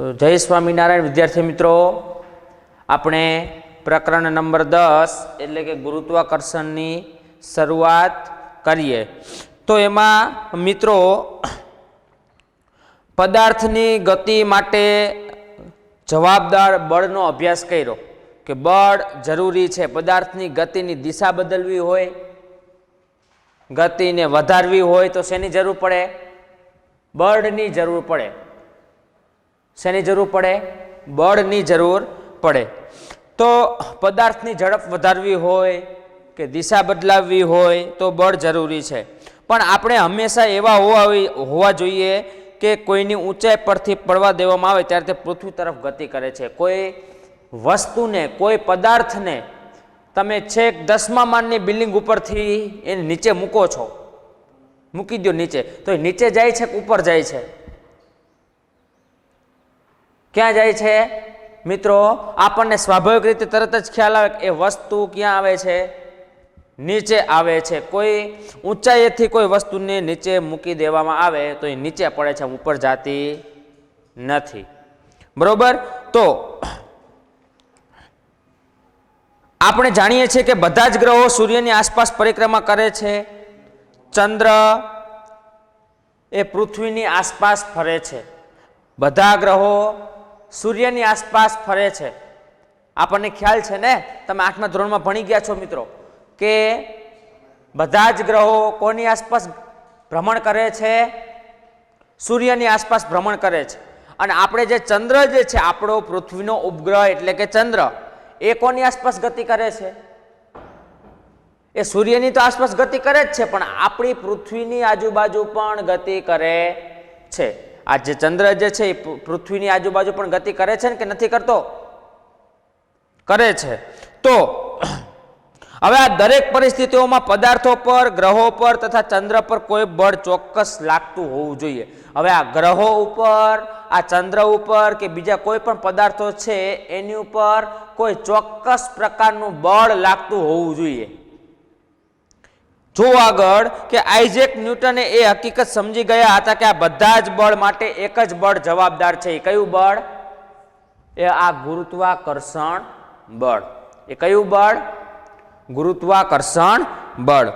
તો જય સ્વામિનારાયણ વિદ્યાર્થી મિત્રો, આપણે પ્રકરણ નંબર 10 એટલે કે ગુરુત્વાકર્ષણની શરૂઆત કરીએ. તો એમાં મિત્રો પદાર્થની ગતિ માટે જવાબદાર બળનો અભ્યાસ કર્યો કે બળ જરૂરી છે. પદાર્થની ગતિની દિશા બદલવી હોય, ગતિને વધારવી હોય તો શેની જરૂર પડે? બળની જરૂર પડે. શેની જરૂર પડે? બળની જરૂર પડે. તો પદાર્થની ઝડપ વધારવી હોય કે દિશા બદલાવવી હોય તો બળ જરૂરી છે. પણ આપણે હંમેશા એવા હોવા જોઈએ કે કોઈની ઊંચાઈ પરથી પડવા દેવામાં આવે ત્યારે તે પૃથ્વી તરફ ગતિ કરે છે. કોઈ વસ્તુને, કોઈ પદાર્થને તમે છેક 10મા માળની બિલ્ડિંગ ઉપરથી એને નીચે મૂકો છો, મૂકી દો નીચે, તો એ નીચે જાય છે કે ઉપર જાય છે? ક્યાં જાય છે મિત્રો? આપણને સ્વાભાવિક રીતે તરત જ ખ્યાલ આવે કે એ વસ્તુ ક્યાં આવે છે? નીચે આવે છે. કોઈ ઊંચાઈએથી કોઈ વસ્તુને નીચે મૂકી દેવામાં આવે તો એ નીચે પડે છે, ઉપર જાતી નથી. બરોબર? તો આપણે જાણીએ છીએ કે બધા જ ગ્રહો સૂર્યની આસપાસ પરિક્રમા કરે છે. ચંદ્ર એ પૃથ્વીની આસપાસ ફરે છે. બધા ગ્રહો સૂર્યની આસપાસ ફરે છે. આપણને ખ્યાલ છે ને, તમે 8મા ધોરણમાં ભણી ગયા છો મિત્રો, કે બધા જ ગ્રહો કોની આસપાસ ભ્રમણ કરે છે? સૂર્યની આસપાસ ભ્રમણ કરે છે. અને આપણે જે ચંદ્ર જે છે, આપણો પૃથ્વીનો ઉપગ્રહ એટલે કે ચંદ્ર, એ કોની આસપાસ ગતિ કરે છે? એ સૂર્યની તો આસપાસ ગતિ કરે જ છે, પણ આપણી પૃથ્વીની આજુબાજુ પણ ગતિ કરે છે. આ જે ચંદ્ર જે છે એ પૃથ્વીની આજુબાજુ પણ ગતિ કરે છે ને કે નથી કરતો? કરે છે. તો હવે આ દરેક પરિસ્થિતિઓમાં પદાર્થો પર, ગ્રહો પર તથા ચંદ્ર પર કોઈ બળ ચોક્કસ લાગતું હોવું જોઈએ. હવે આ ગ્રહો ઉપર, આ ચંદ્ર ઉપર કે બીજા કોઈ પણ પદાર્થો છે એની ઉપર કોઈ ચોક્કસ પ્રકારનું બળ લાગતું હોવું જોઈએ. જો આગળ કે આઇઝેક ન્યૂટને એ હકીકત સમજી ગયા હતા કે આ બધા જ બળ માટે એક જ બળ જવાબદાર છે. એ કયું બળ? એ આ ગુરુત્વાકર્ષણ બળ. એ કયું બળ? ગુરુત્વાકર્ષણ બળ.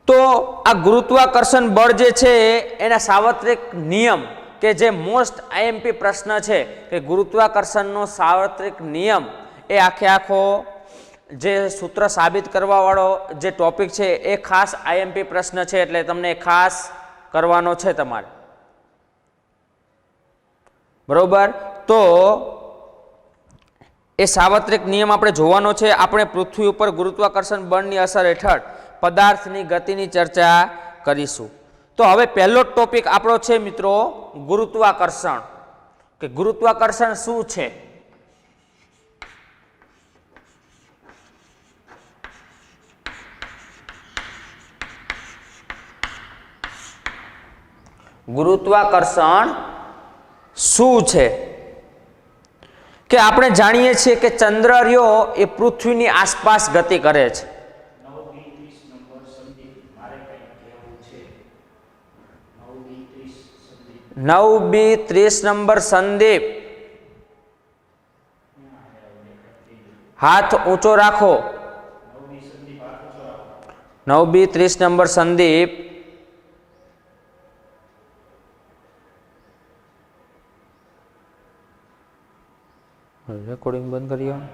તો આ ગુરુત્વાકર્ષણ બળ જે છે એના સાર્વત્રિક નિયમ, કે જે મોસ્ટ આઈએમપી પ્રશ્ન છે કે ગુરુત્વાકર્ષણનો સાર્વત્રિક નિયમ, એ આખો જે સૂત્ર સાબિત કરવા વાળો જે ટોપિક છે એ ખાસ આઈએમપી પ્રશ્ન છે, એટલે તમને ખાસ કરવાનો છે તમારે. બરોબર? તો એ સાર્વત્રિક નિયમ આપણે જોવાનો છે. આપણે પૃથ્વી ઉપર ગુરુત્વાકર્ષણ બળની અસર હેઠળ પદાર્થની ગતિની ચર્ચા કરીશું. તો હવે પહેલો ટોપિક આપણો છે મિત્રો ગુરુત્વાકર્ષણ, કે ગુરુત્વાકર્ષણ શું છે? ગુરુત્વાકર્ષણ શું છે? કે આપણે જાણીએ છીએ કે ચંદ્ર રહ્યો એ પૃથ્વીની આસપાસ ગતિ કરે છે. 9B30 નંબર સંદીપ, હાથ ઊંચો રાખો. 9B30 number Sandeep. રેકોર્ડિંગ બંધ કરી આવો.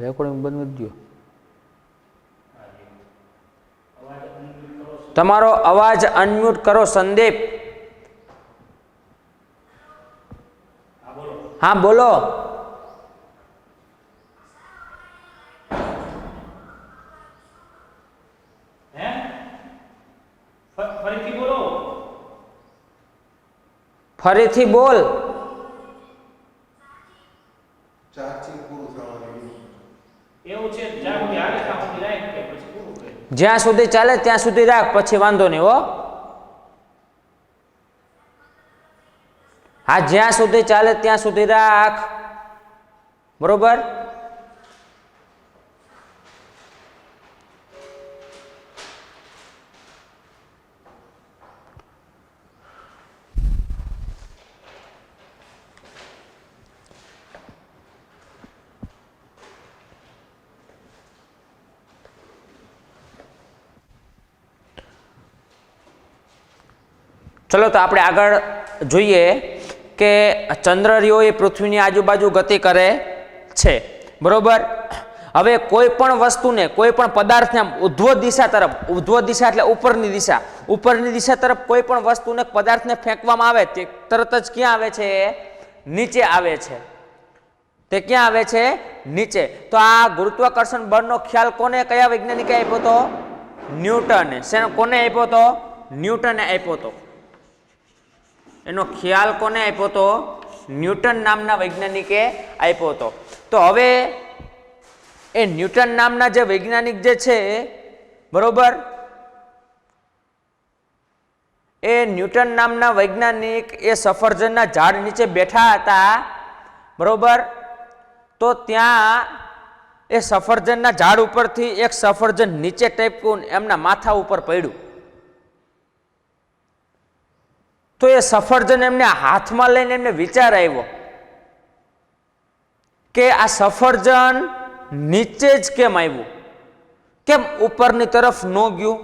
રેકોર્ડિંગ બંધ કરી દો. તમારો અવાજ અનમ્યુટ કરો સંદીપ. હા બોલો. ફરીથી બોલ. જ્યાં સુધી ચાલે ત્યાં સુધી રાખ, પછી વાંધો નહીં હો. હા, જ્યાં સુધી ચાલે ત્યાં સુધી રાખ, બરોબર. ચલો તો આપણે આગળ જોઈએ કે ચંદ્ર રહ્યો એ પૃથ્વીની આજુબાજુ ગતિ કરે છે, બરોબર. હવે કોઈ પણ વસ્તુને, કોઈ પણ પદાર્થને ઉધ્વ દિશા તરફ, ઉધ્વ દિશા એટલે ઉપરની દિશા તરફ કોઈ પણ વસ્તુને, પદાર્થને ફેંકવામાં આવે તે તરત જ ક્યાં આવે છે? નીચે આવે છે. તે ક્યાં આવે છે? નીચે. તો આ ગુરુત્વાકર્ષણ બળનો ખ્યાલ કોને, કયા વૈજ્ઞાનિકે આપ્યો હતો? ન્યૂટને. કોને આપ્યો હતો? ન્યૂટને આપ્યો હતો. એનો ખ્યાલ કોને આપ્યો હતો? ન્યૂટન નામના વૈજ્ઞાનિકે આપ્યો હતો. તો હવે એ ન્યૂટન નામના જે વૈજ્ઞાનિક જે છે, બરોબર, એ ન્યૂટન નામના વૈજ્ઞાનિક એ સફરજનના ઝાડ નીચે બેઠા હતા, બરોબર. તો ત્યાં એ સફરજનના ઝાડ ઉપરથી એક સફરજન નીચે ટેપકું એમના માથા ઉપર પડ્યું. તો એ સફરજન એમને હાથમાં લઈને એમને વિચાર આવ્યો કે આ સફરજન નીચે જ કેમ આવ્યું, કેમ ઉપરની તરફ ન ગયું?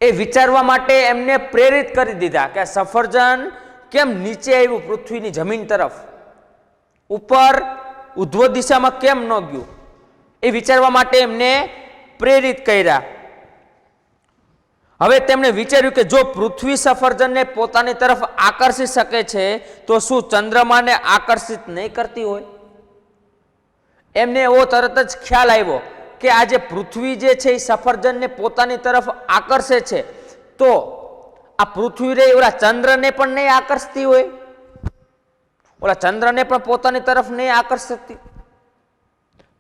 એ વિચારવા માટે એમને પ્રેરિત કરી દીધા કે આ સફરજન કેમ નીચે આવ્યું, પૃથ્વીની જમીન તરફ, ઉપર ઉધ્વ દિશામાં કેમ ન ગયું? એ વિચારવા માટે એમને પ્રેરિત કર્યા. હવે તેમણે વિચાર્યું કે જો પૃથ્વી સફરજનને પોતાની તરફ આકર્ષી શકે છે તો શું ચંદ્રમાને આકર્ષિત નહીં કરતી હોય? એમને એવો તરત જ ખ્યાલ આવ્યો કે આ જે પૃથ્વી જે છે એ સફરજનને પોતાની તરફ આકર્ષે છે, તો આ પૃથ્વી રે ઓલા ચંદ્રને પણ નહીં આકર્ષતી હોય, ઓલા ચંદ્રને પણ પોતાની તરફ નહીં આકર્ષતી.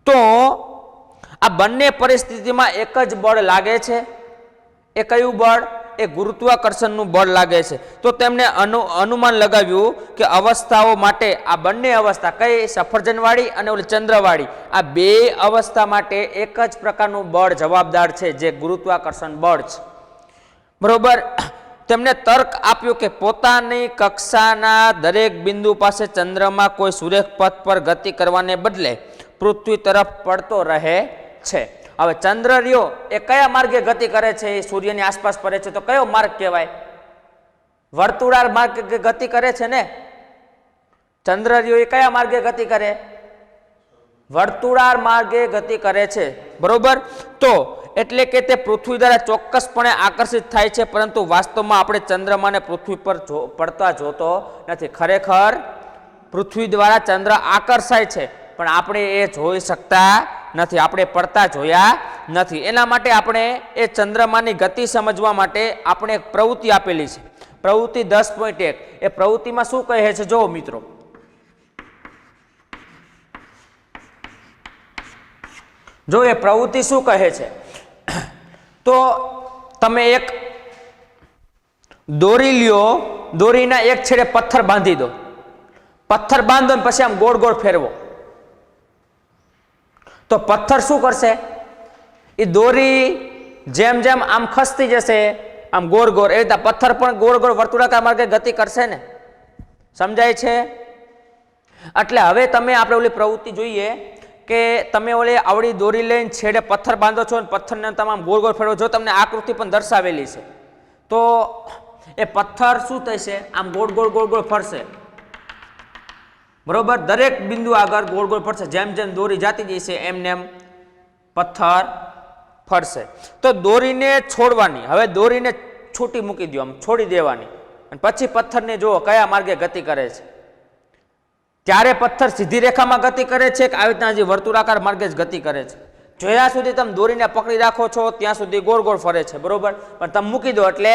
તો આ બંને પરિસ્થિતિમાં એક જ બળ લાગે છે. એ કયું બળ? એ ગુરુત્વાકર્ષણનું બળ લાગે છે. તો તેમણે અનુમાન લગાવ્યું કે અવસ્થાઓ માટે આ બંને અવસ્થા, કઈ? સફરજનવાળી અને ઓલી ચંદ્રવાળી, આ બે અવસ્થા માટે એક જ પ્રકારનું બળ જવાબદાર છે, જે ગુરુત્વાકર્ષણ બળ છે, બરોબર. તેમણે તર્ક આપ્યો કે પોતાની કક્ષાના દરેક બિંદુ પાસે ચંદ્રમાં કોઈ સુરેખ પથ પર ગતિ કરવાને બદલે પૃથ્વી તરફ પડતો રહે છે. હવે ચંદ્ર રહ્યો એ કયા માર્ગે ગતિ કરે છે? એ સૂર્યની આસપાસ ફરે છે. તો કયો માર્ગ કહેવાય? વર્તુળાકાર માર્ગે ગતિ કરે છે ને. ચંદ્ર રહ્યો એ કયા માર્ગે ગતિ કરે? વર્તુળાકાર માર્ગે ગતિ કરે છે, બરોબર. તો એટલે કે તે પૃથ્વી દ્વારા ચોક્કસપણે આકર્ષિત થાય છે, પરંતુ વાસ્તવમાં આપણે ચંદ્રમાને પૃથ્વી પર પડતા જોતો નથી. ખરેખર પૃથ્વી દ્વારા ચંદ્ર આકર્ષાય છે, પણ આપણે એ જોઈ શકતા નથી, આપણે પડતા જોયા નથી. એના માટે આપણે એ ચંદ્રમાની ગતિ સમજવા માટે આપણે એક પ્રવૃત્તિ આપેલી છે, પ્રવૃત્તિ 10.1. એ પ્રવૃત્તિમાં શું કહે છે જો મિત્રો, જો એ પ્રવૃત્તિ શું કહે છે, તો તમે એક દોરી લ્યો, દોરીના એક છેડે પથ્થર બાંધી દો, પથ્થર બાંધો ને પછી આમ ગોળ ગોળ ફેરવો, તો પથ્થર શું કરશે? એ દોરી જેમ જેમ આમ ખસતી જશે આમ ગોળ ગોળ, એ રીતે પથ્થર પણ ગોળ ગોળ વર્તુળાકાર માર્ગે ગતિ કરશે ને. સમજાય છે? એટલે હવે તમે આપણે ઓલી પ્રવૃત્તિ જોઈએ કે તમે ઓલી આવડી દોરી લઈને છેડે પથ્થર બાંધો છો અને પથ્થરને તમામ ગોળ ગોળ ફેરવો. જો તમને આકૃતિ પણ દર્શાવેલી છે, તો એ પથ્થર શું થશે? આમ ગોળ ગોળ ગોળ ગોળ ફરશે, બરોબર. દરેક બિંદુ આગળ ગોળ ગોળ ફરશે, જેમ જેમ દોરી જાતી જશે એમને એમ પથ્થર ફરશે. તો દોરીને છોડવાની, હવે દોરીને છૂટી મૂકી દો, આમ છોડી દેવાની, અને પછી પથ્થરને જુઓ કયા માર્ગે ગતિ કરે છે. ત્યારે પથ્થર સીધી રેખામાં ગતિ કરે છે કે આવી રીતના વર્તુળાકાર માર્ગે જ ગતિ કરે છે? જ્યાં સુધી તમે દોરીને પકડી રાખો છો ત્યાં સુધી ગોળ ગોળ ફરે છે, બરોબર. પણ તમે મૂકી દો એટલે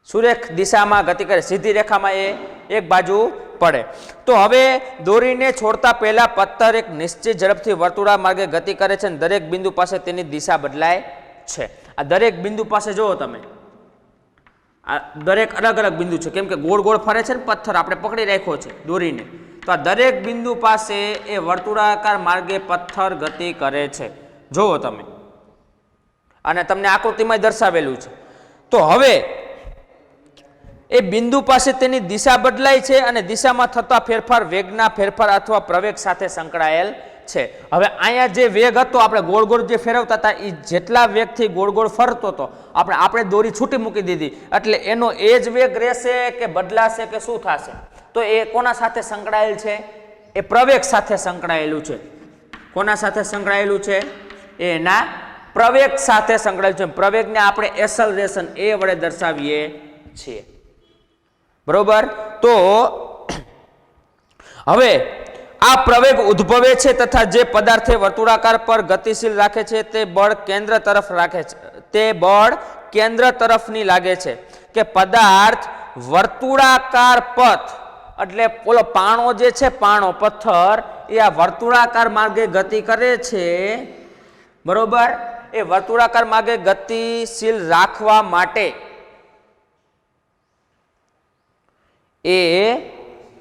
સુરેખ દિશામાં ગતિ કરે, સીધી રેખામાં એ એક બાજુ પડે. તો હવે દોરીને છોડતા પહેલા પથ્થર એક નિશ્ચિત ઝડપથી વર્તુળાકાર માર્ગે ગતિ કરે છે અને દરેક બિંદુ પાસે તેની દિશા બદલાય છે. આ દરેક બિંદુ પાસે જુઓ તમે, આ દરેક અલગ અલગ બિંદુ છે, કેમ કે ગોળ ગોળ ફરે છે ને પથ્થર આપણે પકડી રાખ્યો છે દોરીને, તો આ દરેક બિંદુ પાસે એ વર્તુળાકાર માર્ગે પથ્થર ગતિ કરે છે, જુઓ તમે, અને તમને આકૃતિમાં દર્શાવેલું છે. તો હવે એ બિંદુ પાસે તેની દિશા બદલાય છે અને દિશામાં થતા ફેરફાર વેગના ફેરફાર અથવા પ્રવેગ સાથે સંકળાયેલ છે. હવે અહીંયા જે વેગ હતો આપણે ગોળ ગોળ જે ફેરવતા હતા એ જેટલા વેગથી ગોળ ગોળ ફરતો હતો આપણે દોરી છૂટી મૂકી દીધી, એટલે એનો એ જ વેગ રહેશે કે બદલાશે કે શું થશે? તો એ કોના સાથે સંકળાયેલ છે? એ પ્રવેગ સાથે સંકળાયેલું છે. કોના સાથે સંકળાયેલું છે? એના પ્રવેગ સાથે સંકળાયેલું છે. પ્રવેગને આપણે એસલરેશન એ વડે દર્શાવીએ છીએ, બરોબર. તો હવે આ પ્રવેગ ઉદ્ભવે છે તથા જે પદાર્થે વર્તુળાકાર પર ગતિશીલ રાખે છે તે બળ કેન્દ્ર તરફ રાખે છે, તે બળ કેન્દ્ર તરફની લાગે છે કે પદાર્થ વર્તુળાકાર પથ, એટલે ઓલો પાણો જે છે, પાણો પથ્થર એ આ વર્તુળાકાર માર્ગે ગતિ કરે છે, બરોબર. એ વર્તુળાકાર માર્ગે ગતિશીલ રાખવા માટે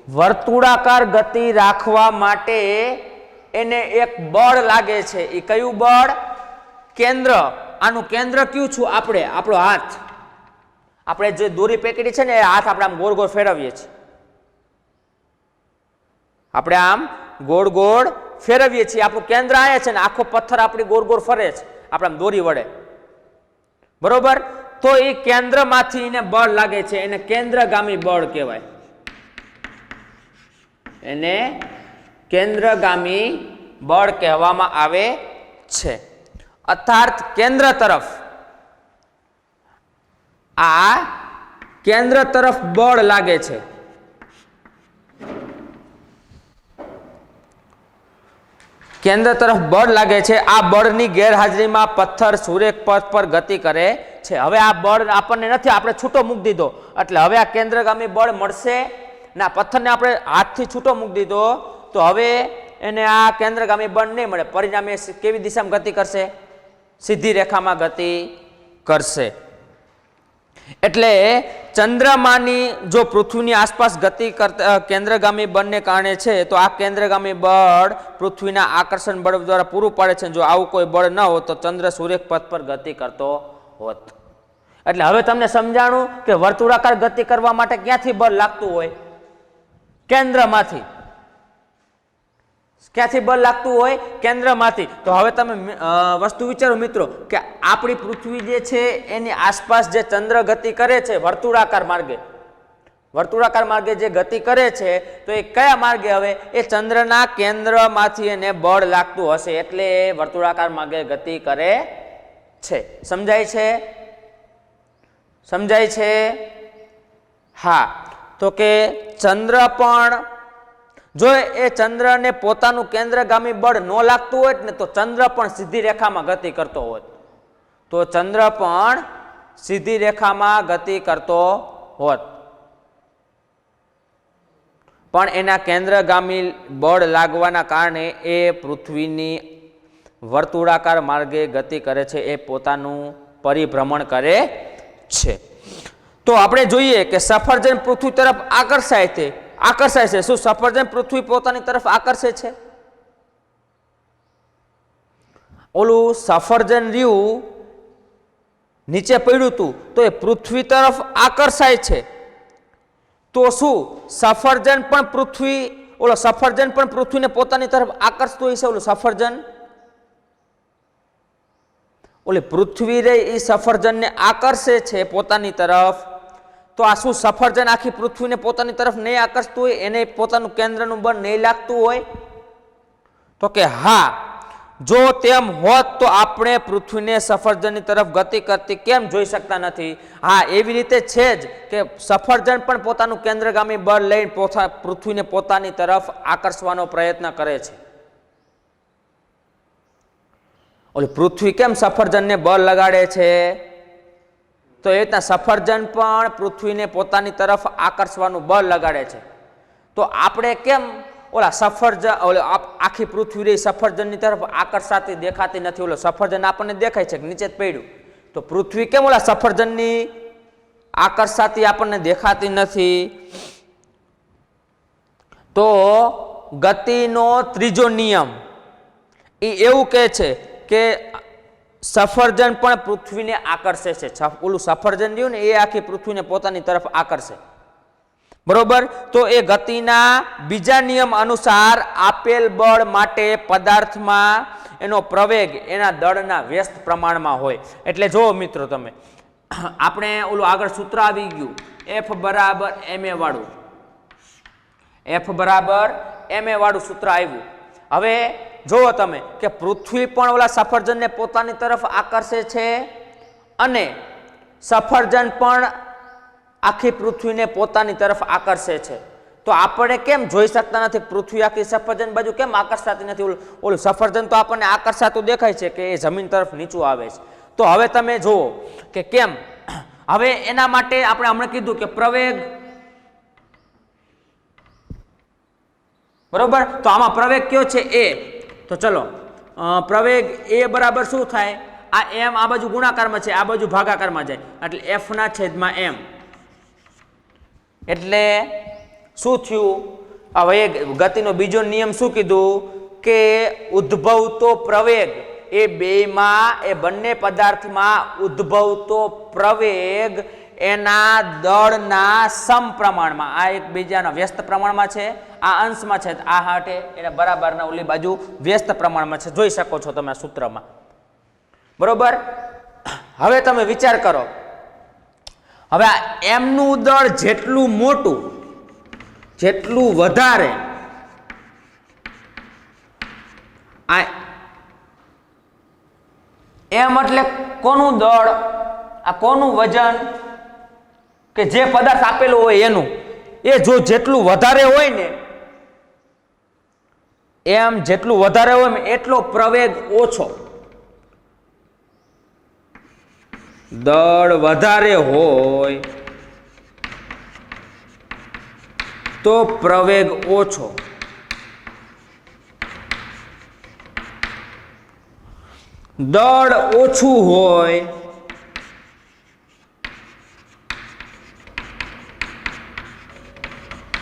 વર્તુળાકાર ગતિ રાખવા માટે એને એક બળ લાગે છે. એ કયું બળ? કેન્દ્ર. આનું કેન્દ્ર કયું છું? આપણો હાથ. આપણે જે દોરી પેકડી છે ને એ હાથ આપણે આમ ગોળ ગોળ ફેરવીએ છીએ, આપણે આમ ગોળ ગોળ ફેરવીએ છીએ, આપણું કેન્દ્ર આયા છે ને આખો પથ્થર આપણી ગોળ ગોળ ફરે છે આપણે આમ દોરી વડે, બરોબર. તો એ કેન્દ્રમાંથી એને બળ લાગે છે, એને કેન્દ્રગામી બળ કહેવાય, એને કેન્દ્રગામી બળ કહેવામાં આવે છે. અર્થાત કેન્દ્ર તરફ, આ કેન્દ્ર તરફ બળ લાગે છે. કેન્દ્ર તરફ બળ લાગે છે. આ બળની ગેરહાજરીમાં પથ્થર સુરેખ પથ પર ગતિ કરે છે. હવે આ બળ આપણને નથી, આપણે છૂટો મૂકી દીધો, એટલે હવે આ કેન્દ્રગામી બળ મળશે ના. પથ્થરને આપણે હાથથી છૂટો મૂકી દીધો તો હવે એને આ કેન્દ્રગામી બળ નહીં મળે, પરિણામે કેવી દિશામાં ગતિ કરશે? સીધી રેખામાં ગતિ કરશે. એટલે ચંદ્રમાની જો પૃથ્વીની આસપાસ ગતિ કરતા કેન્દ્રગામી બળને કારણે છે તો આ કેન્દ્રગામી બળ પૃથ્વીના આકર્ષણ બળ દ્વારા પૂરું પાડે છે. જો આવું કોઈ બળ ન હોત તો ચંદ્ર સૂર્ય પથ પર ગતિ કરતો હોત. એટલે હવે તમને સમજાણું કે વર્તુળાકાર ગતિ કરવા માટે ક્યાંથી બળ લાગતું હોય? કેન્દ્રમાંથી. ક્યાંથી બળ લાગતું હોય? કેન્દ્રમાંથી. તો હવે તમે વસ્તુ વિચારો મિત્રો કે આપણી પૃથ્વી જે છે એની આસપાસ જે ચંદ્ર ગતિ કરે છે વર્તુળાકાર માર્ગે જે ગતિ કરે છે તો એ કયા માર્ગે? હવે એ ચંદ્રના કેન્દ્રમાંથી એને બળ લાગતું હશે એટલે એ વર્તુળાકાર માર્ગે ગતિ કરે છે. સમજાય છે? હા. તો કે ચંદ્ર પણ જો એ ચંદ્રને પોતાનું કેન્દ્રગામી બળ ન લાગતું હોય ને તો ચંદ્ર પણ સીધી રેખામાં ગતિ કરતો હોત, તો ચંદ્ર પણ સીધી રેખામાં ગતિ કરતો હોત, પણ એના કેન્દ્રગામી બળ લાગવાના કારણે એ પૃથ્વીની વર્તુળાકાર માર્ગે ગતિ કરે છે, એ પોતાનું પરિભ્રમણ કરે છે. તો આપણે જોઈએ કે સફરજન પૃથ્વી તરફ આકર્ષાય છે. શું સફરજન પૃથ્વી પોતાની તરફ આકર્ષે છે? ઓલું સફરજન રહ્યું નીચે પડ્યું હતું તો એ પૃથ્વી તરફ આકર્ષાય છે. તો શું સફરજન પણ પૃથ્વીને પોતાની તરફ આકર્ષતું હોય છે? ઓલું સફરજન, ઓલી પૃથ્વી રે એ સફરજનને આકર્ષે છે પોતાની તરફ. તો આ શું સફરજન આખી પૃથ્વીને પોતાની તરફ નહીં આકર્ષતું હોય? એને પોતાનું કેન્દ્રનું બળ નહીં લાગતું હોય? તો કે હા. જો તેમ હોત તો આપણે પૃથ્વીને સફરજનની તરફ ગતિ કરતી કેમ જોઈ શકતા નથી? હા, એવી રીતે છે જ કે સફરજન પણ પોતાનું કેન્દ્રગામી બળ લઈને પૃથ્વીને પોતાની તરફ આકર્ષવાનો પ્રયત્ન કરે છે. ઓલી પૃથ્વી કેમ સફરજનને બળ લગાડે છે? તો એ રીતના સફરજન પણ પૃથ્વીને પોતાની તરફ આકર્ષવાનું બળ લગાડે છે. તો આપણે કેમ ઓલા આખી પૃથ્વી રહી સફરજનની તરફ આકર્ષાતી દેખાતી નથી? ઓલો સફરજન આપણને દેખાય છે કે નીચે જ પડ્યું, તો પૃથ્વી કેમ ઓલા સફરજનની આકર્ષાતી આપણને દેખાતી નથી. તો ગતિનો ત્રીજો નિયમ એ એવું કહે છે કે સફરજન પણ પૃથ્વીને આકર્ષે છે. ઓલું સફરજન રહ્યું ને એ આખી પૃથ્વીને પોતાની તરફ આકર્ષે. બરોબર. તો એ ગતિના બીજા નિયમ અનુસાર આપેલ બળ માટે પદાર્થમાં એનો પ્રવેગ એના દળના વ્યસ્ત પ્રમાણમાં હોય. એટલે જુઓ મિત્રો તમે, આપણે ઓલું આગળ સૂત્ર આવી ગયું F બરાબર ma વાળું, F બરાબર ma વાળું સૂત્ર આવ્યું. હવે જુઓ તમે કે પૃથ્વી પણ ઓલા સફરજનને પોતાની તરફ આકર્ષે છે અને સફરજન પણ આખી પૃથ્વીને પોતાની તરફ આકર્ષે છે. તો આપણે કેમ જોઈ શકતા નથી પૃથ્વી આખી સફરજન બાજુ કેમ આકર્ષાતી નથી? ઓલું સફરજન તો આપણને આકર્ષાતું દેખાય છે કે એ જમીન તરફ નીચું આવે છે. તો હવે તમે જુઓ કે કેમ. હવે એના માટે આપણે હમણાં કીધું કે પ્રવેગ, બરોબર. તો આમાં પ્રવેગ કયો છે? એ. તો ચલો પ્રવેગ એ બરાબર શું થાય? આ એમ આ બાજુ ગુણાકારમાં છે, આ બાજુ ભાગાકારમાં જાય એટલે F ના છેદમાં m. એટલે શું થયું? હવે ગતિનો બીજો નિયમ શું કીધું કે ઉદ્ભવતો પ્રવેગ એ બેમાં, એ બંને પદાર્થમાં ઉદ્ભવતો પ્રવેગ એના દળના સમપ્રમાણમાં, આ એકબીજાના વ્યસ્ત પ્રમાણમાં છે, આ અંશમાં છે, આ હાટે એના બરાબરના ઓલી બાજુ વ્યસ્ત પ્રમાણમાં છે. જોઈ શકો છો તમે સૂત્રમાં. બરોબર. હવે તમે વિચાર કરો, હવે આ એમનું દળ જેટલું મોટું, જેટલું વધારે, આ એમ એટલે કોનું દળ? આ કોનું વજન? કે જે પદાર્થ આપેલો હોય એનું. એ જો જેટલું વધારે હોય ને, એમ જેટલું વધારે હોય ને એટલો પ્રવેગ ઓછો. દળ વધારે હોય તો પ્રવેગ ઓછો. દળ ઓછું હોય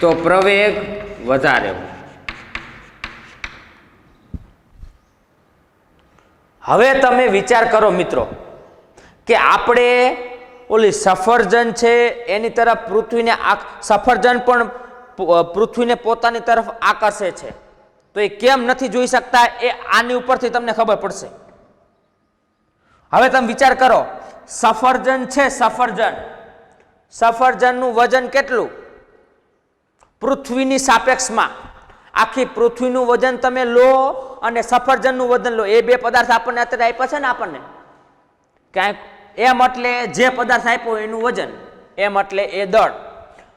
તો પ્રવેગ વધારે હોય. હવે તમે વિચાર કરો મિત્રો કે આપણે ઓલી સફરજન છે એની તરફ પૃથ્વીને, સફરજન પણ પૃથ્વીને પોતાની તરફ આકર્ષે છે. તો એ કેમ નથી જોઈ શકતા? એ આની ઉપરથી તમને ખબર પડશે. હવે તમે વિચાર કરો, સફરજન છે, સફરજન, સફરજનનું વજન કેટલું? પૃથ્વીની સાપેક્ષમાં આખી પૃથ્વીનું વજન તમે લો અને સફરજનનું વજન લો, એ બે પદાર્થ આપણને અત્યારે આપ્યા છે ને આપણને ક્યાંક, એમ એટલે જે પદાર્થ આપ્યો એનું વજન, એમ એટલે એ દળ.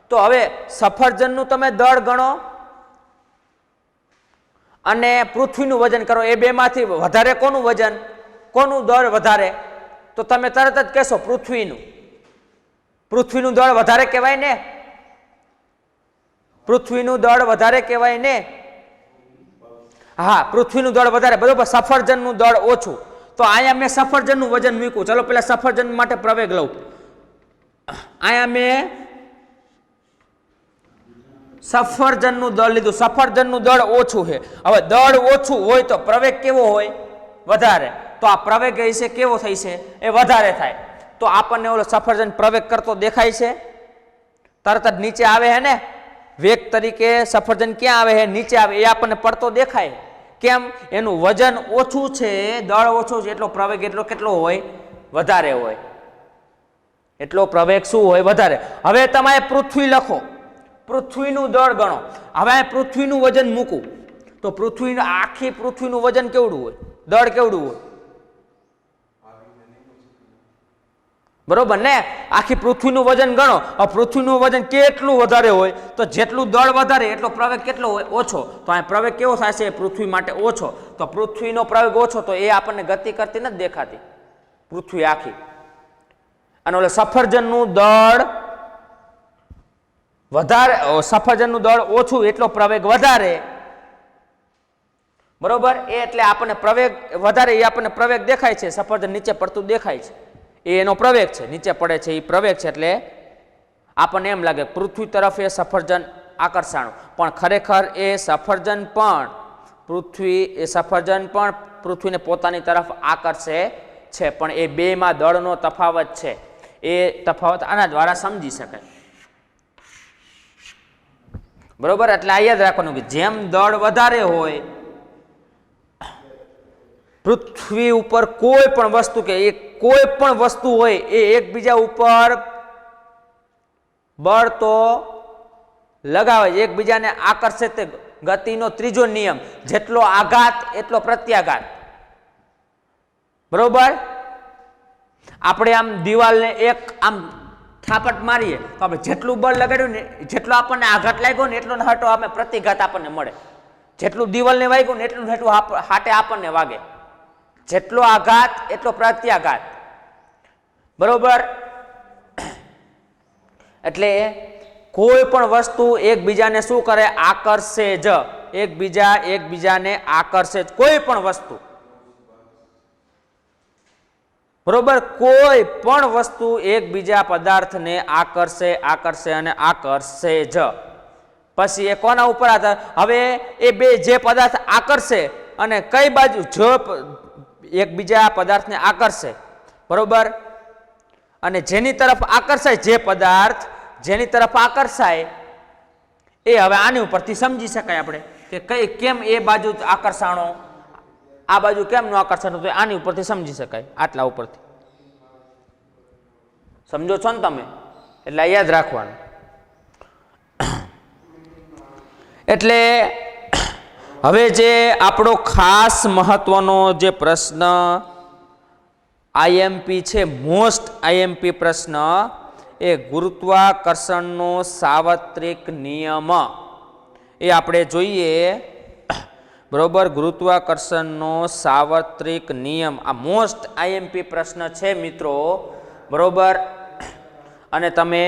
તો હવે સફરજનનું તમે દળ ગણો અને પૃથ્વીનું વજન કરો, એ બેમાંથી વધારે કોનું વજન, કોનું દળ વધારે? તો તમે તરત જ કહેશો પૃથ્વીનું. પૃથ્વીનું દળ વધારે કહેવાય ને? પૃથ્વીનું દળ વધારે કહેવાય ને? હા, પૃથ્વીનું દળ વધારે, બરોબર. સફરજનનું દળ ઓછું. તો અહીંયા મેં સફરજનનું વજન મૂક્યું. ચલો પેલા સફરજન માટે પ્રવેગ લઉં. અહીંયા મેં સફરજનનું દળ લીધું. સફરજનનું દળ ઓછું છે. હવે દળ ઓછું હોય તો પ્રવેગ કેવો હોય? વધારે. તો આ પ્રવેગ છે કેવો થાય છે? એ વધારે થાય. તો આપણને ઓલો સફરજન પ્રવેગ કરતો દેખાય છે? તરત જ નીચે આવે છે ને વેગ તરીકે. સફરજન ક્યાં આવે છે? નીચે આવે. એ આપણને પડતો દેખાય. કેમ? એનું વજન ઓછું છે, દળ ઓછું છે, એટલો પ્રવેગ એટલો કેટલો હોય? વધારે હોય. એટલો પ્રવેગ શું હોય? વધારે. હવે તમારે પૃથ્વી લખો, પૃથ્વીનું દળ ગણો. હવે પૃથ્વીનું વજન મૂકું તો પૃથ્વીનું, આખી પૃથ્વીનું વજન કેવડું હોય? દળ કેવડું હોય? બરોબર ને? આખી પૃથ્વીનું વજન ગણો. પૃથ્વીનું વજન કેટલું વધારે હોય? તો જેટલું દળ વધારે એટલો પ્રવેગ કેટલો હોય? ઓછો. તો આ પ્રવેગ કેવો થાય છે? પૃથ્વી માટે ઓછો. તો પૃથ્વીનો પ્રવેગ ઓછો તો એ આપણને ગતિ કરતી નથી દેખાતી પૃથ્વી આખી. અને ઓલે સફરજનનું દળ વધારે, સફરજનનું દળ ઓછું એટલો પ્રવેગ વધારે. બરોબર. એ એટલે આપણને પ્રવેગ વધારે, એ આપણને પ્રવેગ દેખાય છે. સફરજન નીચે પડતું દેખાય છે, એ એનો પ્રવેગ છે. નીચે પડે છે એ પ્રવેગ છે, એટલે આપણને એમ લાગે પૃથ્વી તરફ એ સફરજન આકર્ષાણું, પણ ખરેખર એ સફરજન પણ પૃથ્વીને પોતાની તરફ આકર્ષે છે, પણ એ બેમાં દળનો તફાવત છે. એ તફાવત આના દ્વારા સમજી શકાય. બરોબર, એટલે આ યાદ રાખવાનું કે જેમ દળ વધારે હોય, પૃથ્વી ઉપર કોઈ પણ વસ્તુ હોય એ એકબીજા ઉપર બળ તો લગાવે, એકબીજાને આકર્ષે. તે ગતિનો ત્રીજો નિયમ, જેટલો આઘાત એટલો પ્રત્યાઘાત. બરોબર, આપણે આમ દિવાલને એક આમ થાપટ મારીએ તો આપણે જેટલું બળ લગાડ્યું ને, જેટલો આપણને આઘાત લાગ્યો ને એટલો હટો આપણે પ્રતિઘાત આપણને મળે. જેટલું દિવાલને વાગ્યું ને એટલું હાટે આપણને વાગે. જેટલો આઘાત એટલો પ્રત્યાઘાત. બરોબર, એટલે કોઈ પણ વસ્તુ એકબીજાને શું કરે? આકર્ષે જ. એકબીજાને આકર્ષે જ કોઈ પણ વસ્તુ. બરોબર, કોઈ પણ વસ્તુ એકબીજા પદાર્થને આકર્ષે અને આકર્ષે જ. પછી એ કોના ઉપર આધાર? હવે એ બે જે પદાર્થ આકર્ષે અને કઈ બાજુ જો એકબીજા પદાર્થને આકર્ષે, બરોબર, અને જેની તરફ આકર્ષાય, જે પદાર્થ જેની તરફ આકર્ષાય એ હવે આની ઉપરથી સમજી શકાય આપણે કે કેમ એ બાજુ આકર્ષાણો, આ બાજુ કેમ નું આકર્ષણ હતું, આની ઉપરથી સમજી શકાય. આટલા ઉપરથી સમજો છો ને તમે? એટલે યાદ રાખવાનું. એટલે હવે જે આપણો ખાસ મહત્વનો જે પ્રશ્ન આઈએમપી છે, મોસ્ટ આઈએમપી પ્રશ્ન, એ ગુરુત્વાકર્ષણનો સાર્વત્રિક નિયમ એ આપણે જોઈએ. બરોબર, ગુરુત્વાકર્ષણનો સાર્વત્રિક નિયમ આ મોસ્ટ આઈએમપી પ્રશ્ન છે મિત્રો. બરોબર, અને તમે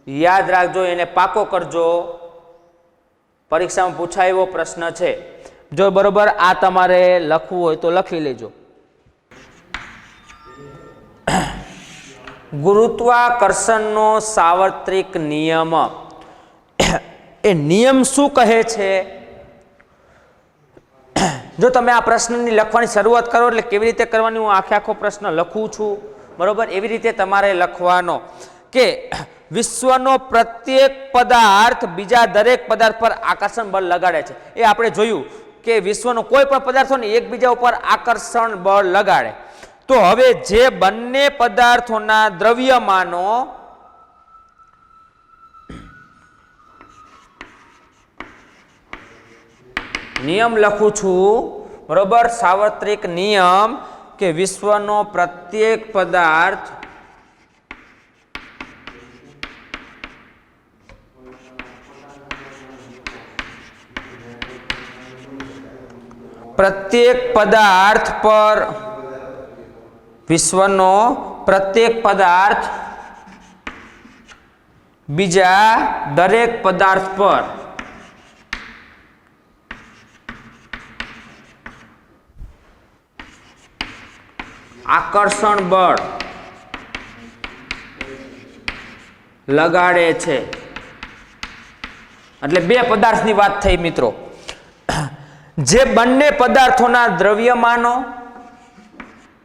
યાદ રાખજો, એને પાકો કરજો. પરીક્ષામાં પૂછાય એવો પ્રશ્ન છે. જો બરોબર આ તમારે લખવું હોય તો લખી લેજો. ગુરુત્વાકર્ષણનો સાર્વત્રિક નિયમ, એ નિયમ શું કહે છે? જો તમે આ પ્રશ્નની લખવાની શરૂઆત કરો, એટલે કેવી રીતે કરવાની હું આખો પ્રશ્ન લખું છું, બરોબર, એવી રીતે તમારે લખવાનો કે વિશ્વનો પ્રત્યેક પદાર્થ બીજા દરેક પદાર્થ પર આકર્ષણ બળ લગાડે છે. એ આપણે જોયું કે વિશ્વનો કોઈ પણ પદાર્થ હોય ને એકબીજા ઉપર આકર્ષણ બળ લગાડે. તો હવે જે બંને પદાર્થોના દ્રવ્યમાનો નિયમ લખું છું, બરોબર, સાર્વત્રિક નિયમ કે વિશ્વનો પ્રત્યેક પદાર્થ પર વિશ્વનો પ્રત્યેક પદાર્થ બીજા દરેક પદાર્થ પર આકર્ષણ બળ લગાડે છે. એટલે બે પદાર્થની વાત થઈ મિત્રો. જે બંને પદાર્થોના દ્રવ્યમાનો,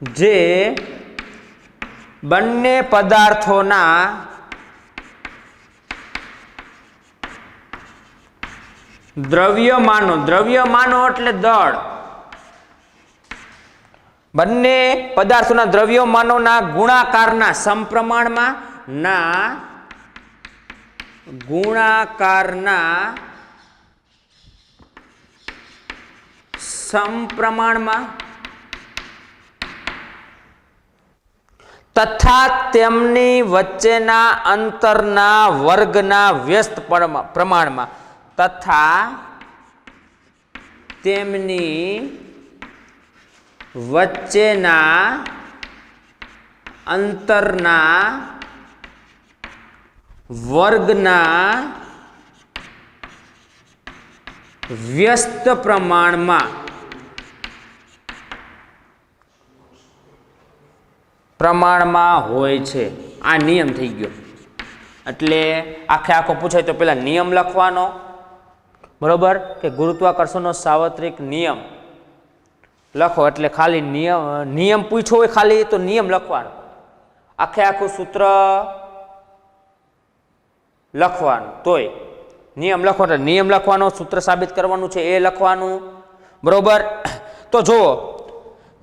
જે બંને પદાર્થોના દ્રવ્યમાનો એટલે દળ, બંને પદાર્થોના દ્રવ્યમાનોના ગુણાકારના સમપ્રમાણમાં તથા તેમની વચ્ચેના અંતરના વર્ગના વ્યસ્ત પ્રમાણમાં, તથા તેમની વચ્ચેના અંતરના વર્ગના વ્યસ્ત પ્રમાણમાં પ્રમાણમાં હોય છે. આ નિયમ થઈ ગયો. એટલે આખે આખો પૂછાય તો પેલા નિયમ લખવાનો, બરોબર, કે ગુરુત્વાકર્ષણનો સાર્વત્રિક નિયમ લખો. એટલે ખાલી નિયમ પૂછ્યો હોય ખાલી તો નિયમ લખવાનો, આખે આખું સૂત્ર લખવાનું, તોય નિયમ લખો એટલે નિયમ લખવાનો, સૂત્ર સાબિત કરવાનું છે એ લખવાનું, બરોબર. તો જુઓ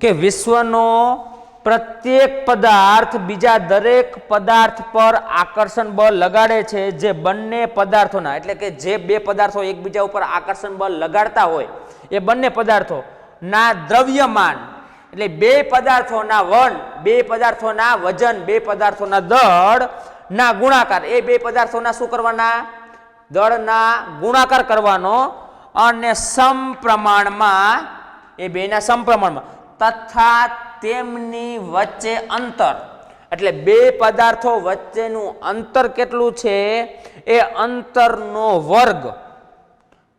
કે વિશ્વનો પ્રત્યેક પદાર્થ બીજા દરેક પદાર્થ પર આકર્ષણ બળ લગાડે છે, જે બંને પદાર્થોના, એટલે કે જે બે પદાર્થો એકબીજા ઉપર આકર્ષણ બળ લગાડતા હોય એ બંને પદાર્થો ના દ્રવ્યમાન, એટલે બે પદાર્થોના વજન, બે પદાર્થોના દળ ના ગુણાકાર, એ બે પદાર્થોના શું કરવાના? દળના ગુણાકાર કરવાનો, અને સમપ્રમાણમાં, એ બેના સમપ્રમાણમાં, તથા તેમની વચ્ચે અંતર, એટલે બે પદાર્થો વચ્ચેનું અંતર કેટલું છે એ અંતરનો વર્ગ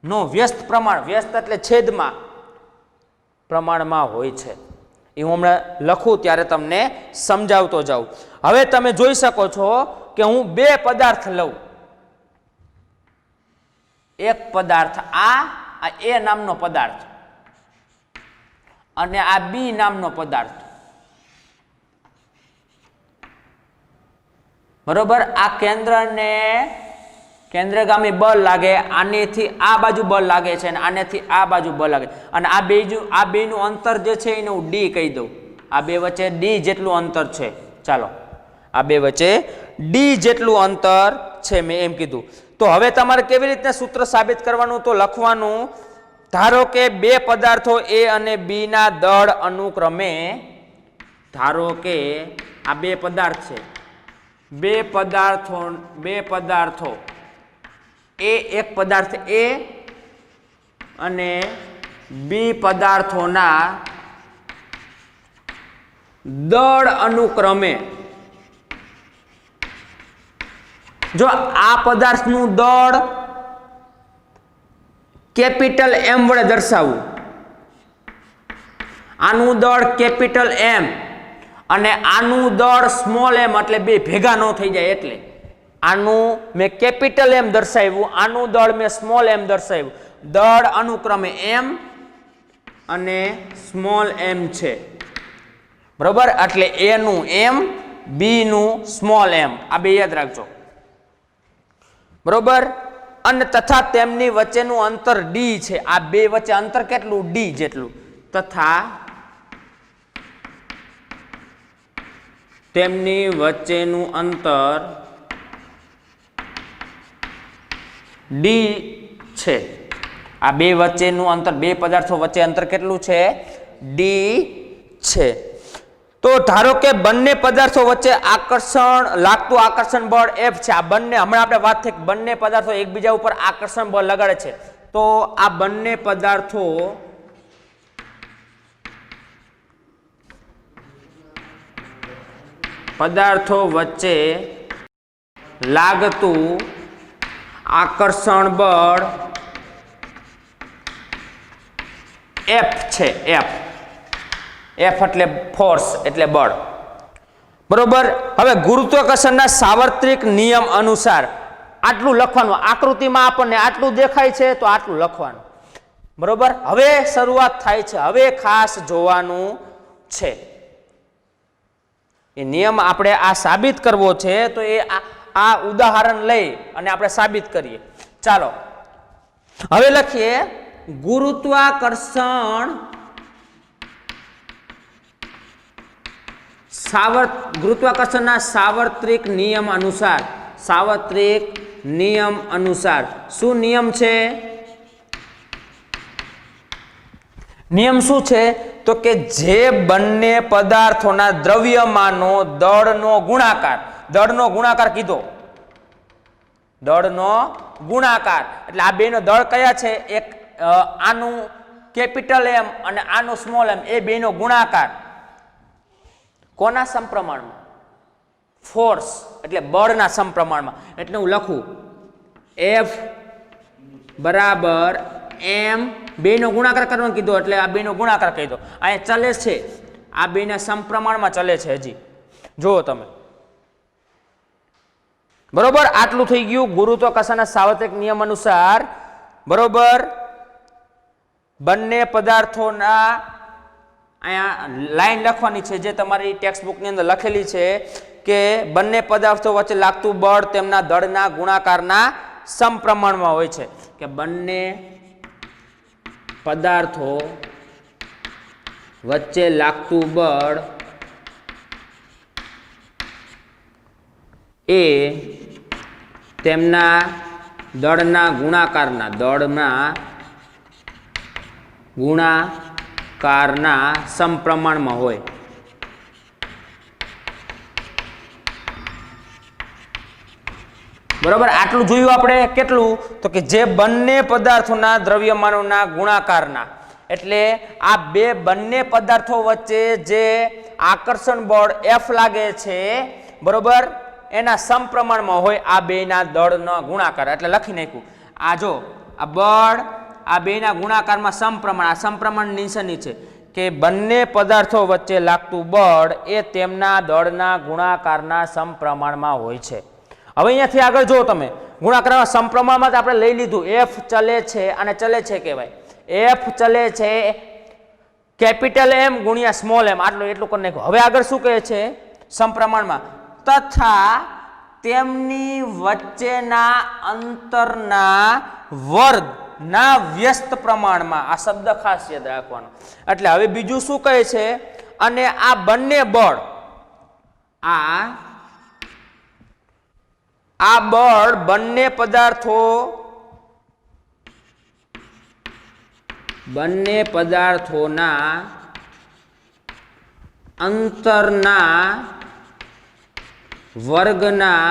નો વ્યસ્ત પ્રમાણ, વ્યસ્ત એટલે છેદમાં, પ્રમાણમાં હોય છે. એ હું હમણાં લખું ત્યારે તમને સમજાવતો જાઉં. હવે તમે જોઈ શકો છો કે હું બે પદાર્થ લઉં, એક પદાર્થ આ એ નામનો પદાર્થ અને આ બી નામનો પદાર્થ, બરોબર. આ કેન્દ્રગામી બળ લાગે, આનેથી આ બાજુ બળ લાગે છે અને આનેથી આ બાજુ બળ લાગે, અને આ બેનું અંતર જે છે એને હું ડી કહી દઉં. આ બે વચ્ચે ડી જેટલું અંતર છે. ચાલો, આ બે વચ્ચે ડી જેટલું અંતર છે, મેં એમ કીધું. તો હવે તમારે કેવી રીતે સૂત્ર સાબિત કરવાનું? તો લખવાનું, ધારો કે બે પદાર્થો એ અને બી ના દળ અનુક્રમે, ધારો કે આ બે પદાર્થ છે, બે પદાર્થો એ, એક પદાર્થ એ અને બી પદાર્થોના દળ અનુક્રમે, જો આ પદાર્થનું દળ કેપિટલ એમ વડે દર્શાવવું, આનું દળ કેપિટલ એમ અને આનું દળ સ્મોલ એમ, એટલે બે ભેગા ન થઈ જાય, એટલે આનું મેં કેપિટલ એમ દર્શાવ્યું, આનું દળ મેં સ્મોલ એમ દર્શાવ્યું. દળ અનુક્રમે એમ અને સ્મોલ એમ છે, બરોબર. એટલે એ નું એમ, બી નું સ્મોલ એમ, આ બે યાદ રાખજો, બરોબર. અને તથા તેમની વચ્ચેનું અંતર ડી છે. આ બે વચ્ચે અંતર કેટલું? ડી જેટલું. તથા તેમની વચ્ચેનું અંતર ડી છે. આ બે વચ્ચેનું અંતર, બે પદાર્થો વચ્ચે અંતર કેટલું છે? ડી છે. તો ધારો કે બંને પદાર્થો વચ્ચે લાગતું આકર્ષણ બળ F છે. આ બંને, હમણાં આપણે વાત થઈ, બંને પદાર્થો એકબીજા ઉપર આકર્ષણ બળ લગાડે છે. તો આ બંને પદાર્થો વચ્ચે લાગતું આકર્ષણ બળ F છે. F એટલે ફોર્સ, એટલે બળ, બરોબર. હવે ગુરુત્વાકર્ષણના સાર્વત્રિક નિયમ અનુસાર આટલું લખવાનું. આકૃતિમાં આપણને આટલું દેખાય છે તો આટલું લખવાનું, બરોબર. હવે શરૂઆત થાય છે. હવે ખાસ જોવાનું છે એ નિયમ આપણે આ સાબિત કરવો છે, તો એ આ ઉદાહરણ લઈ અને આપણે સાબિત કરીએ. ચાલો હવે લખીએ, ગુરુત્વાકર્ષણના સાર્વત્રિક નિયમ અનુસાર, શું નિયમ છે? નિયમ શું છે? તો કે જે બંને પદાર્થોના દ્રવ્યમાનો દળનો ગુણાકાર કીધો, દળનો ગુણાકાર, એટલે આ બેનો દળ કયા છે? એક આનું કેપિટલ એમ અને આનું સ્મોલ એમ, એ બેનો ગુણાકાર કોના સમપ્રમાણમાં? ફોર્સ, એટલે બળના સમપ્રમાણમાં. એટલે હું લખું F બરાબર એમ, બેનો ગુણાકાર કરવાનું કીધો એટલે આ બેનો ગુણાકાર કહી દો. અહીંયા ચલે છે, આ બેના સમપ્રમાણમાં ચલે છે હજી, જુઓ તમે, બરોબર. આટલું થઈ ગયું ગુરુત્વાકર્ષણના સાર્વત્રિક નિયમ અનુસાર. બરોબર, બંને પદાર્થોના અહીંયા લાઈન લખવાની છે જે તમારી ટેક્સ્ટ બુકની અંદર લખેલી છે કે બંને પદાર્થો વચ્ચે લાગતું બળ તેમના દળના ગુણાકારના સમપ્રમાણમાં હોય છે. કે બંને પદાર્થો વચ્ચે લાગતું બળ એ તેમના દળના ગુણાકારના સમપ્રમાણમાં હોય. બરોબર, આટલું જોયું આપણે. કેટલું? તો કે જે બંને પદાર્થોના દ્રવ્યમાનોના ગુણાકારના, એટલે આ બંને પદાર્થો વચ્ચે જે આકર્ષણ બળ F લાગે છે, બરોબર, એના સમપ્રમાણમાં હોય આ બેના દળનો ગુણાકાર. એટલે લખી નાખ્યું. આ જો આ બળ આ બેના ગુણાકારમાં સમપ્રમાણ, આ સમપ્રમાણ નિશાની છે કે બંને પદાર્થો વચ્ચે લાગતું બળ એ તેમના દળના ગુણાકારના સમપ્રમાણમાં હોય છે. હવે અહીંયાથી આગળ જો તમે ગુણાકારના સમપ્રમાણમાં આપણે લઈ લીધું. F ચલે છે અને ચલે છે કહેવાય. F ચલે છે કેપિટલ M ગુણ્યા સ્મોલ m, એટલું કરી નાખ્યું. હવે આગળ શું કહે છે? સમપ્રમાણમાં તથા તેમની વચ્ચેના અંતરના વર્ગના વ્યસ્ત પ્રમાણમાં. આ શબ્દ ખાસ યાદ રાખવાનો. એટલે હવે બીજું શું કહે છે? અને આ બંને બળ આ બળ બંને પદાર્થોના અંતરના વર્ગના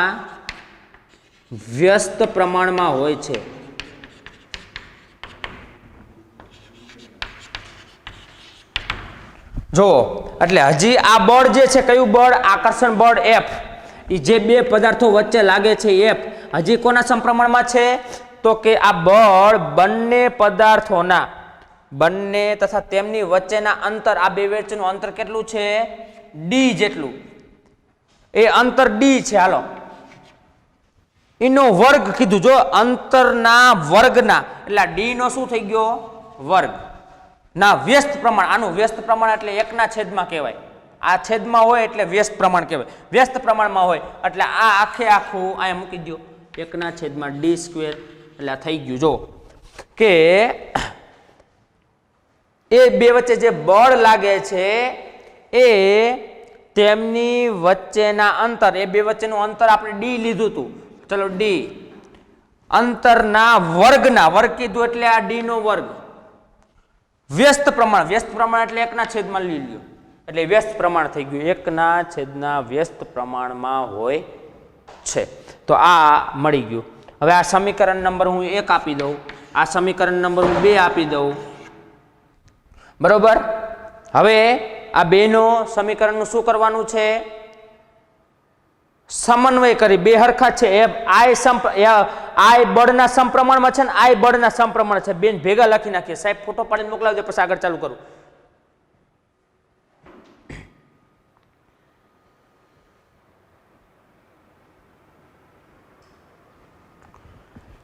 વ્યસ્ત પ્રમાણમાં હોય છે. જો એટલે હજી આ બળ જે છે, કયું બળ? આકર્ષણ બળ F. એ જે બે પદાર્થો વચ્ચે લાગે છે F, હજી કોના સમપ્રમાણમાં છે? તો કે આ બળ બંને તથા તેમની વચ્ચેના અંતર, આ બે વચ્ચેનું અંતર કેટલું છે? D જેટલું. એ અંતર D છે. હાલો, એનો વર્ગ કીધું. જો અંતરના વર્ગના, એટલે D નો શું થઈ ગયો? વર્ગ ના વ્યસ્ત પ્રમાણ. આનું વ્યસ્ત પ્રમાણ એટલે 1/છેદમાં કહેવાય. આ છેદમાં હોય એટલે વ્યસ્ત પ્રમાણ કહેવાય. વ્યસ્ત પ્રમાણમાં હોય એટલે આ આખું અહીંયા મૂકી દો 1/d². એટલે આ થઈ ગયું. જો કે એ બે વચ્ચે જે બળ લાગે છે એ તેમની વચ્ચેના અંતર, એ બે વચ્ચેનું અંતર આપણે D લીધું હતું. ચલો D અંતરના વર્ગ કીધું એટલે આ D નો વર્ગ. વ્યસ્ત પ્રમાણ એટલે 1/છેદમાં લઈ લ્યો એટલે વ્યસ્ત પ્રમાણ થઈ ગયું. 1/છેદના વ્યસ્ત પ્રમાણમાં હોય છે. તો આ મળી ગયું. હવે આ સમીકરણ નંબર હું 1 આપી દઉં, આ સમીકરણ નંબર હું 2 આપી દઉં. બરોબર. હવે આ બેનો સમીકરણનું શું કરવાનું છે? સમન્વય કરી. બે હરખા છે. I બળના સમપ્રમાણમાં છે ને I બળના સમપ્રમાણ છે. બેન ભેગા લખી નાખીએ. સાહેબ ફોટો પાડીને મોકલાવજો, પછી આગળ ચાલુ કરું.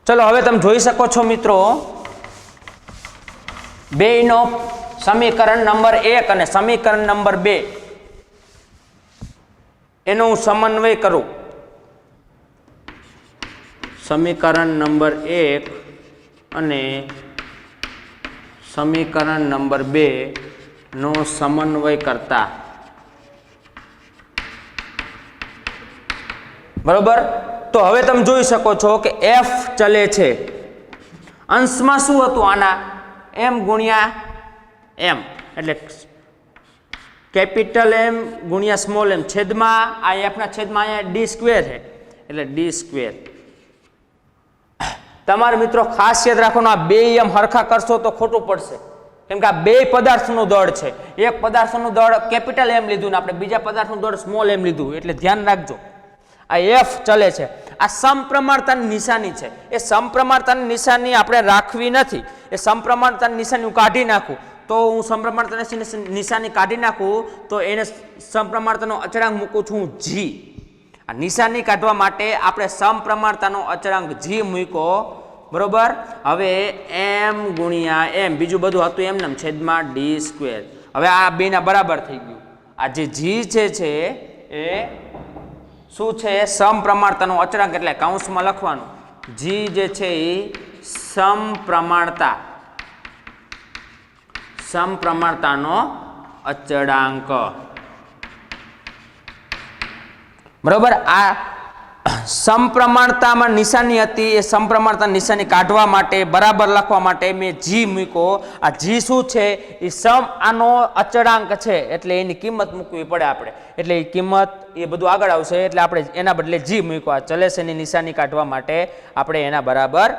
ચલો હવે તમે જોઈ શકો છો મિત્રો, બેનો સમીકરણ નંબર 1 અને સમીકરણ નંબર 2 એનો હું સમન્વય કરું. સમીકરણ નંબર 1 અને સમીકરણ નંબર 2 નો સમન્વય કરતા. બરોબર. તો હવે તમે જોઈ શકો છો કે F ચલે છે. અંશમાં શું હતું? આના M ગુણ્યા M, એટલે કેપિટલ M ગુણ્યા સ્મોલ m. છેદમાં આ F ના છેદમાં અહીંયા D² છે એટલે D². તમારે મિત્રો ખાસ યાદ રાખવાનું, આ બે એમ હરખા કરશો તો ખોટું પડશે. કેમ કે આ બે પદાર્થનું દળ છે. એક પદાર્થનું દળ કેપિટલ M લીધું ને આપણે બીજા પદાર્થનું દળ સ્મોલ m લીધું. એટલે ધ્યાન રાખજો. આ F ચલે છે. આ સમપ્રમાણતાની નિશાની છે. એ સમપ્રમાણતાની નિશાની આપણે રાખવી નથી. એ સમપ્રમાણતાની નિશાની હું કાઢી નાખું તો હું સમપ્રમાણતાની નિશાની કાઢી નાખું તો એને સમપ્રમાણતાનો અચળાંક મૂકું છું જી. આ નિશાની કાઢવા માટે આપણે સમપ્રમાણતાનો અચળાંક જી મૂક્યો, બરોબર. હવે એમ ગુણ્યા એમ બીજું બધું હતું એમને છેદમાં ડી સ્ક્વેર. હવે આ બેના બરાબર થઈ ગયું. આ જે જી છે એ શું છે? સમપ્રમાણતાનો અચળાંક, એટલે કૌંસમાં લખવાનું જી જે છે એ સમપ્રમાણતાનો અચળાંક, બરોબર. આ સમપ્રમાણતામાં નિશાની હતી, એ સમપ્રમાણતા નિશાની કાઢવા માટે બરાબર લખવા માટે મેં જી મૂક્યો. આ જી શું છે? એ આનો અચળાંક છે, એટલે એની કિંમત મૂકવી પડે આપણે, એટલે એ કિંમત એ બધું આગળ આવશે, એટલે આપણે એના બદલે જી મૂક્યો. આ ચલે છે એની નિશાની કાઢવા માટે આપણે એના બરાબર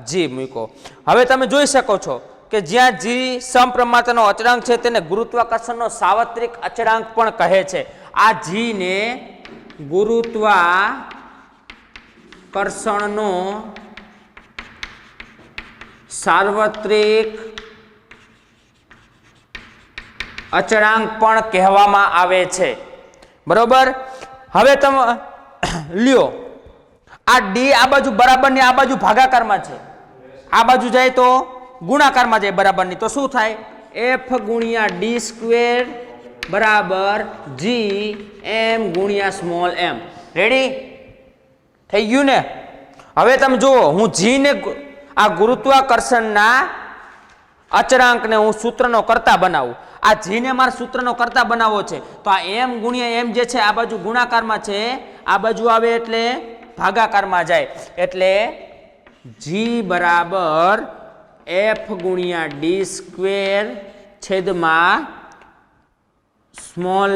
જી મૂક્યો. હવે તમે જોઈ શકો છો કે જ્યાં જી સમપ્રમાણતાનો અચળાંક છે તેને ગુરુત્વાકર્ષણનો સાર્વત્રિક અચળાંક પણ કહે છે. આ જી ને ગુરુત્વાકર્ષણનો સાર્વત્રિક અચળાંક પણ કહેવામાં આવે છે, બરોબર. હવે તમે લ્યો આ ડી આ બાજુ બરાબરની આ બાજુ ભાગાકારમાં છે, આ બાજુ જાય તો ગુણાકારમાં જાય બરાબરની, તો શું થાય? એફ ગુણ્યા ડી સ્ક્વેર બરાબર જી એમ ગુણ્યા સ્મોલ એમ. રેડી થઈ ગયું ને? હવે તમે જુઓ, હું જી ને આ ગુરુત્વાકર્ષણના અચળાંકને હું સૂત્રનો કર્તા બનાવું. આ જી ને મારે સૂત્રનો કર્તા બનાવવો છે, તો આ એમ ગુણ્યા એમ જે છે આ બાજુ ગુણાકારમાં છે, આ બાજુ આવે એટલે ભાગાકારમાં જાય, એટલે જી બરાબર એફ ગુણ્યા ડી સ્ક્વેર છેદમાં સ્મોલ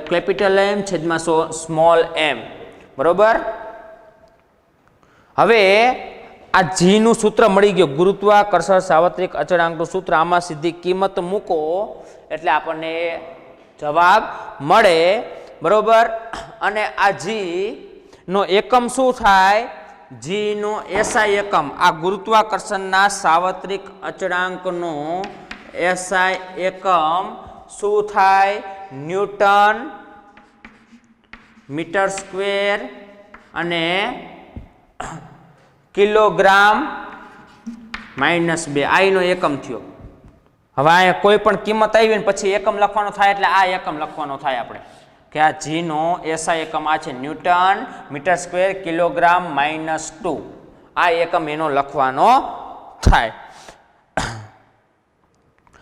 કેપિટલ એમ છેદમાં સ્મોલ એમ, બરોબર. હવે આ જી નું સૂત્ર મળી ગયું, ગુરુત્વાકર્ષણ સાર્વત્રિક અચળાંકનું સૂત્ર. આમાં સીધી કિંમત મૂકો એટલે આપણને જવાબ મળે, બરોબર. અને આ જી નો એકમ શું થાય? જી નો એસઆઈ એકમ, આ ગુરુત્વાકર્ષણના સાર્વત્રિક અચળાંકનો એસઆઈ એકમ શું થાય? ન્યૂટન મીટર સ્ક્વેર અને કિલોગ્રામ -2 આઈ નો એકમ થયો. હવે આ કોઈ પણ કિંમત આવી ને પછી એકમ લખવાનો થાય, એટલે આ એકમ લખવાનો થાય આપણે કે આ જી નો એસઆઈ એકમ આ છે ન્યૂટન મીટર સ્ક્વેર કિલોગ્રામ -2, આ એકમ એનો લખવાનો થાય.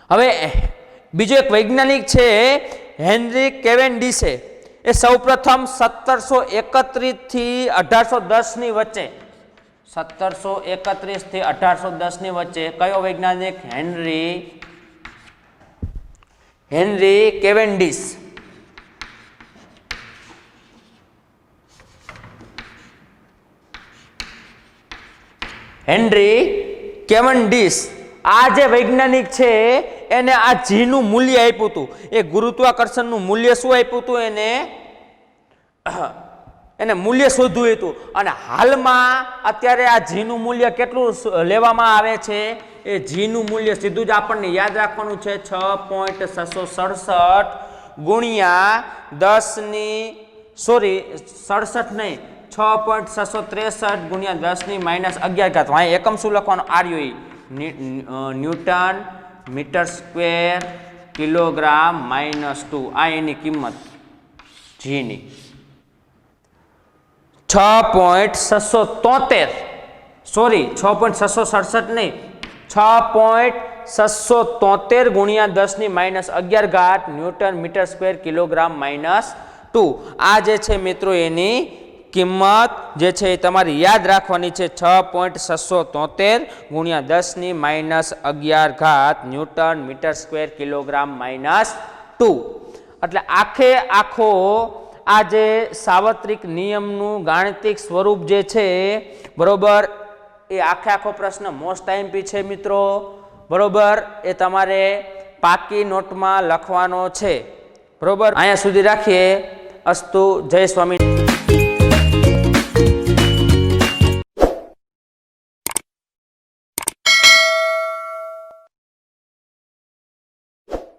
હવે બીજો એક વૈજ્ઞાનિક છે હેનરી કેવેન્ડિશે, એ સૌપ્રથમ 1731 થી 1810 ની વચ્ચે 1731 થી 1810 ની વચ્ચે કયો વૈજ્ઞાનિક? Henry Cavendish. હેનરી કેવેન્ડિશ આ જે વૈજ્ઞાનિક છે એને આ જી નું મૂલ્ય આપ્યું હતું. એ ગુરુત્વાકર્ષણનું મૂલ્ય શું આપ્યું હતું? એને મૂલ્ય શોધવું હતું. અને હાલમાં અત્યારે આ જી નું મૂલ્ય કેટલું લેવામાં આવે છે? એ જી નું મૂલ્ય સીધું જ આપણને યાદ રાખવાનું છે 6.667 ગુણ્યા 10 ની 67 નહીં 6.663 ગુણ્યા 10 ની -11 ઘાત. એકમ શું લખવાનું? આર્યુ ન્યૂટન મીટર સ્ક્વેર કિલોગ્રામ -2, આ એની કિંમત જીની 6.667 નહીં 6.673 ગુણ્યા 10 ની -11 ઘાત ન્યૂટન મીટર સ્ક્વેર કિલોગ્રામ -2. આ જે છે મિત્રો એની કિંમત જે છે એ તમારી યાદ રાખવાની છે 6.673 ગુણ્યા 10 ની -11 ઘાત ન્યૂટન મીટર સ્ક્વેર કિલોગ્રામ -2. એટલે આખો આ જે સાર્વત્રિક નિયમનું ગાણિતિક સ્વરૂપ જે છે, બરોબર, એ આખો પ્રશ્ન મોસ્ટ આઈએમપી છે મિત્રો, બરોબર. એ તમારે પાકી નોટમાં લખવાનો છે, બરોબર. અહીંયા સુધી રાખીએ. અસ્તુ. જય સ્વામી.